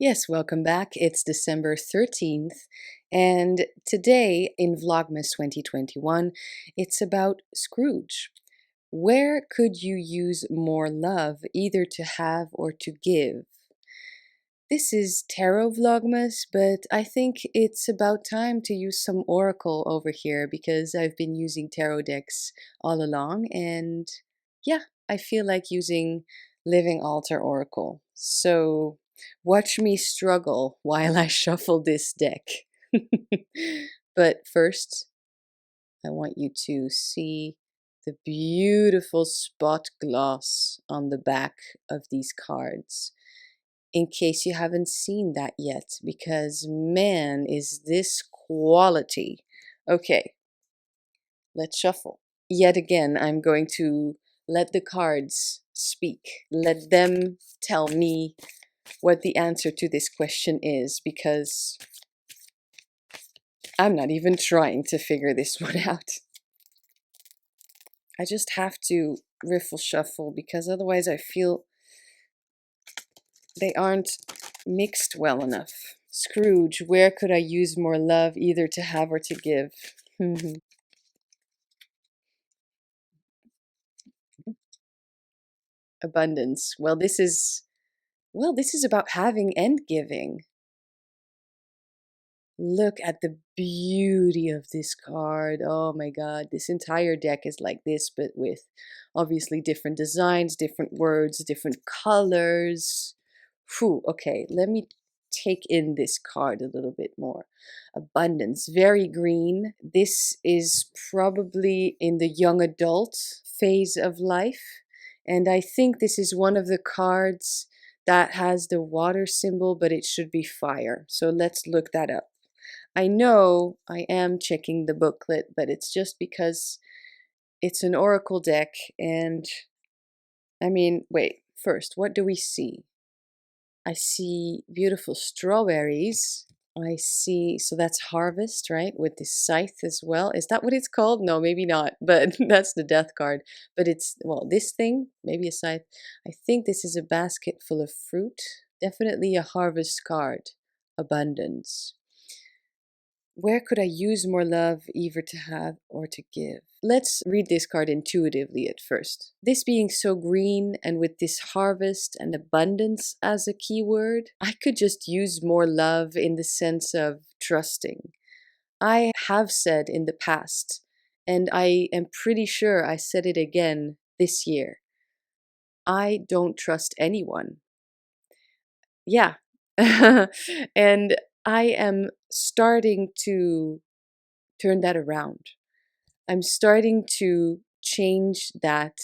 Yes, welcome back. It's December 13th, and today in Vlogmas 2021, it's about Scrooge. Where could you use more love, either to have or to give? This is Tarot Vlogmas, but I think it's about time to use some Oracle over here because I've been using tarot decks all along, and yeah, I feel like using Living Altar Oracle. So watch me struggle while I shuffle this deck. But first, I want you to see the beautiful spot gloss on the back of these cards, in case you haven't seen that yet, because man, is this quality. Okay, let's shuffle. Yet again, I'm going to let the cards speak. Let them tell me what the answer to this question is, because I'm not even trying to figure this one out. I just have to riffle shuffle because otherwise I feel they aren't mixed well enough. Scrooge, where could I use more love, either to have or to give? Abundance. This is about having and giving. Look at the beauty of this card. Oh my God, this entire deck is like this, but with obviously different designs, different words, different colors. Whew, okay, let me take in this card a little bit more. Abundance, very green. This is probably in the young adult phase of life. And I think this is one of the cards that has the water symbol, but it should be fire. So let's look that up. I know I am checking the booklet, but it's just because it's an oracle deck. And I mean, wait, first, what do we see? I see beautiful strawberries. I see, so that's harvest, right? With this scythe as well. Is that what it's called? No, maybe not, but that's the death card. But it's, well, this thing, maybe a scythe. I think this is a basket full of fruit. Definitely a harvest card. Abundance. Where could I use more love, either to have or to give? Let's read this card intuitively at first. This being so green and with this harvest and abundance as a keyword, I could just use more love in the sense of trusting. I have said in the past, and I am pretty sure I said it again this year, I don't trust anyone. Yeah. And I am starting to turn that around. I'm starting to change that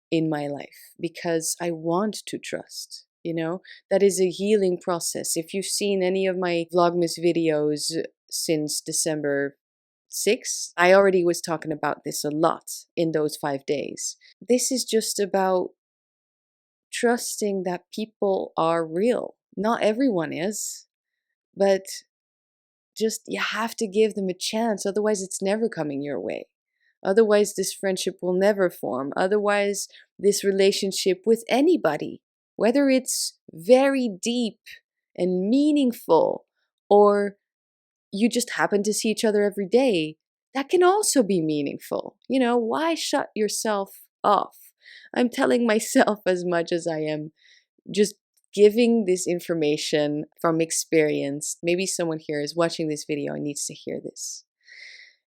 in my life because I want to trust. That is a healing process. If you've seen any of my Vlogmas videos since December 6th, I already was talking about this a lot in those 5 days. This is just about trusting that people are real. Not everyone is, but just you have to give them a chance. Otherwise, it's never coming your way. Otherwise, this friendship will never form. Otherwise, this relationship with anybody, whether it's very deep and meaningful, or you just happen to see each other every day, that can also be meaningful. Why shut yourself off? I'm telling myself as much as I am just giving this information from experience. Maybe someone here is watching this video and needs to hear this.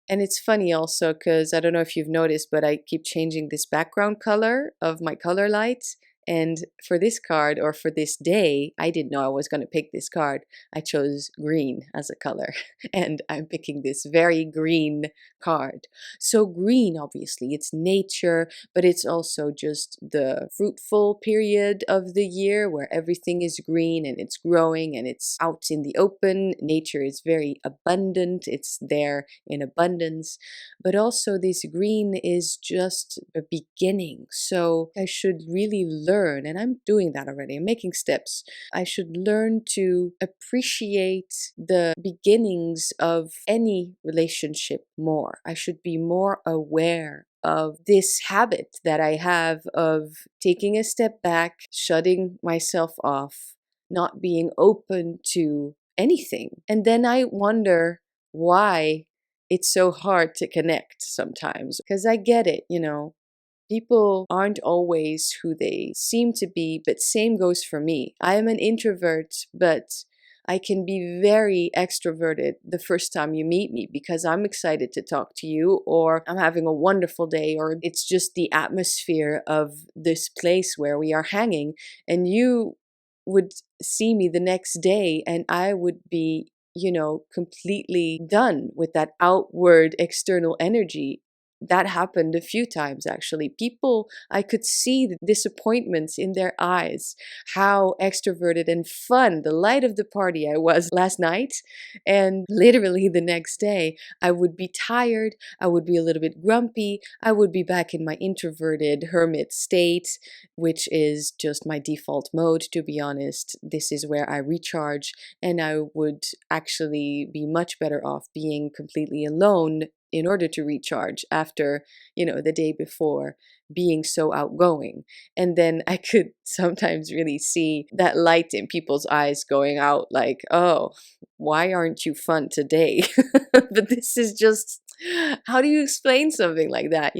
And it's funny also because I don't know if you've noticed, but I keep changing this background color of my color lights. And for this card, or for this day, I didn't know I was going to pick this card. I chose green as a color, and I'm picking this very green card. So green, obviously, it's nature, but it's also just the fruitful period of the year where everything is green and it's growing and it's out in the open. Nature is very abundant. It's there in abundance. But also this green is just a beginning. So I should really learn, and I'm doing that already, I'm making steps. I should learn to appreciate the beginnings of any relationship more. I should be more aware of this habit that I have of taking a step back, shutting myself off, not being open to anything. And then I wonder why it's so hard to connect sometimes. Because I get it, people aren't always who they seem to be, but same goes for me. I am an introvert, but I can be very extroverted the first time you meet me because I'm excited to talk to you, or I'm having a wonderful day, or it's just the atmosphere of this place where we are hanging. And you would see me the next day and I would be, completely done with that outward external energy. That happened a few times actually. People, I could see the disappointments in their eyes, how extroverted and fun, the light of the party I was last night. And literally the next day, I would be tired, I would be a little bit grumpy, I would be back in my introverted hermit state, which is just my default mode, to be honest. This is where I recharge, and I would actually be much better off being completely alone in order to recharge after, the day before being so outgoing. And then I could sometimes really see that light in people's eyes going out like, oh, why aren't you fun today? But this is just, how do you explain something like that?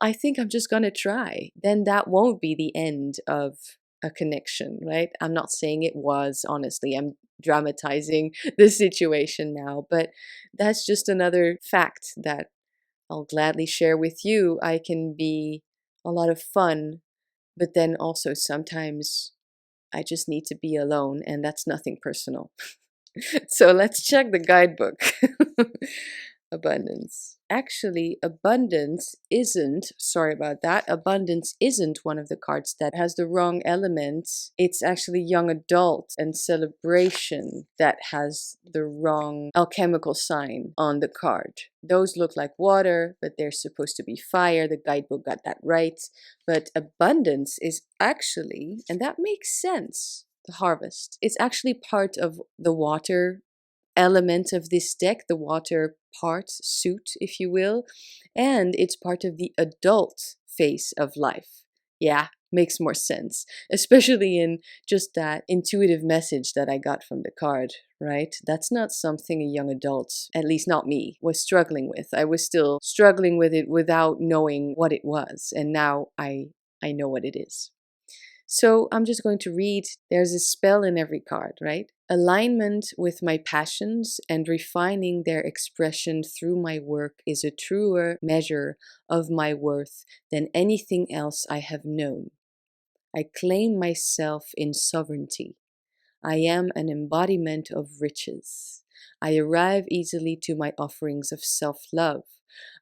I think I'm just gonna try. Then that won't be the end of a connection, right? I'm not saying it was, honestly. I'm dramatizing the situation now, but that's just another fact that I'll gladly share with you. I can be a lot of fun, but then also sometimes I just need to be alone, and that's nothing personal. So let's check the guidebook. Abundance. Actually, sorry about that, abundance isn't one of the cards that has the wrong element. It's actually young adult and celebration that has the wrong alchemical sign on the card. Those look like water, but they're supposed to be fire. The guidebook got that right. But abundance is actually, and that makes sense, the harvest. It's actually part of the water element of this deck, the water part, suit, if you will, and it's part of the adult phase of life. Yeah, makes more sense, especially in just that intuitive message that I got from the card, right? That's not something a young adult, at least not me, was struggling with. I was still struggling with it without knowing what it was, and now I know what it is. So I'm just going to read. There's a spell in every card, right? Alignment with my passions and refining their expression through my work is a truer measure of my worth than anything else I have known. I claim myself in sovereignty. I am an embodiment of riches. I arrive easily to my offerings of self-love.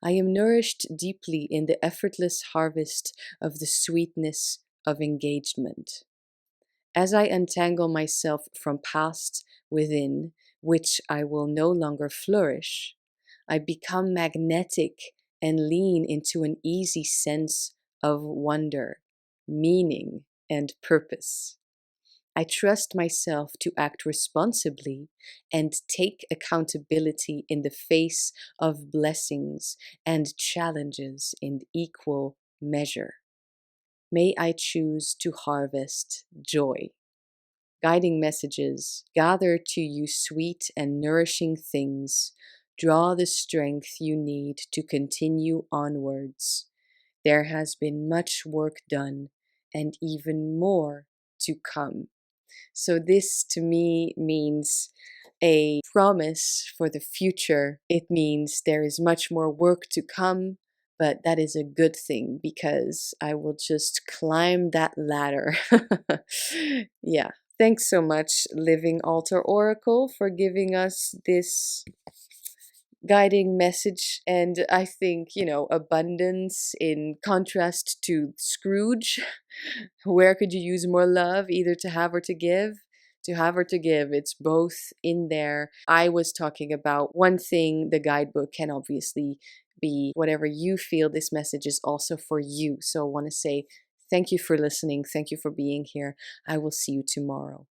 I am nourished deeply in the effortless harvest of the sweetness of engagement. As I untangle myself from past within, which I will no longer flourish, I become magnetic and lean into an easy sense of wonder, meaning, and purpose. I trust myself to act responsibly and take accountability in the face of blessings and challenges in equal measure. May I choose to harvest joy. Guiding messages, gather to you sweet and nourishing things. Draw the strength you need to continue onwards. There has been much work done and even more to come. So this to me means a promise for the future. It means there is much more work to come, but that is a good thing because I will just climb that ladder. Yeah. Thanks so much, Living Altar Oracle, for giving us this guiding message. And I think, abundance in contrast to Scrooge. Where could you use more love, either to have or to give? To have or to give, it's both in there. I was talking about one thing. The guidebook can obviously be whatever you feel. This message is also for you. So I want to say thank you for listening. Thank you for being here. I will see you tomorrow.